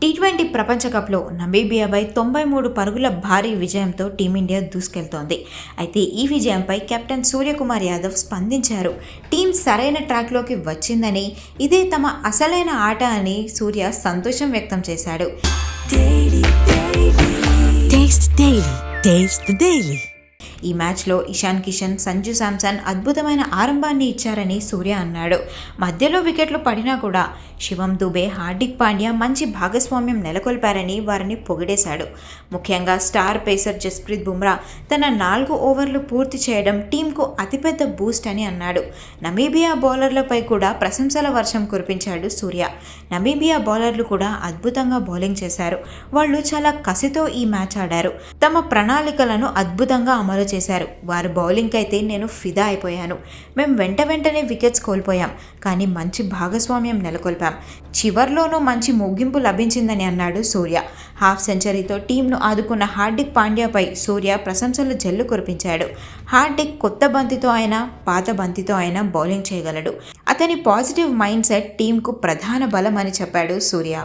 T20 ప్రపంచ కప్లో నమీబియాపై 93 పరుగుల భారీ విజయంతో టీమిండియా దూసుకెళ్తోంది. అయితే ఈ విజయంపై కెప్టెన్ సూర్యకుమార్ యాదవ్ స్పందించారు. టీం సరైన ట్రాక్లోకి వచ్చిందని, ఇదే తమ అసలైన ఆట అని సూర్య సంతోషం వ్యక్తం చేశాడు. ఈ మ్యాచ్లో ఇషాన్ కిషన్, సంజు శాంసన్ అద్భుతమైన ఆరంభాన్ని ఇచ్చారని సూర్య అన్నాడు. మధ్యలో వికెట్లు పడినా కూడా శివం దుబే, హార్దిక్ పాండ్యా మంచి భాగస్వామ్యం నెలకొల్పారని వారిని పొగిడేశాడు. ముఖ్యంగా స్టార్ పేసర్ జస్ప్రీత్ బుమ్రా తన 4 ఓవర్లు పూర్తి చేయడం టీంకు అతిపెద్ద బూస్ట్ అని అన్నాడు. నమీబియా బౌలర్లపై కూడా ప్రశంసల వర్షం కురిపించాడు సూర్య. నమీబియా బౌలర్లు కూడా అద్భుతంగా బౌలింగ్ చేశారు. వాళ్ళు చాలా కసితో ఈ మ్యాచ్ ఆడారు. తమ ప్రణాళికలను అద్భుతంగా అమలు చేశారు. వారి బౌలింగ్ అయితే నేను ఫిదా అయిపోయాను. మేము వెంటనే వికెట్స్ కోల్పోయాం, కానీ మంచి భాగస్వామ్యం నెలకొల్పాం. చివర్లోనూ మంచి ముగింపు లభించిందని అన్నాడు సూర్య. హాఫ్ సెంచరీతో టీంను ఆదుకున్న హార్దిక్ పాండ్యాపై సూర్య ప్రశంసలు జల్లు కురిపించాడు. హార్దిక్ కొత్త బంతితో అయినా పాత బంతితో అయినా బౌలింగ్ చేయగలడు. అతని పాజిటివ్ మైండ్ సెట్ టీంకు ప్రధాన బలం అని చెప్పాడు సూర్య.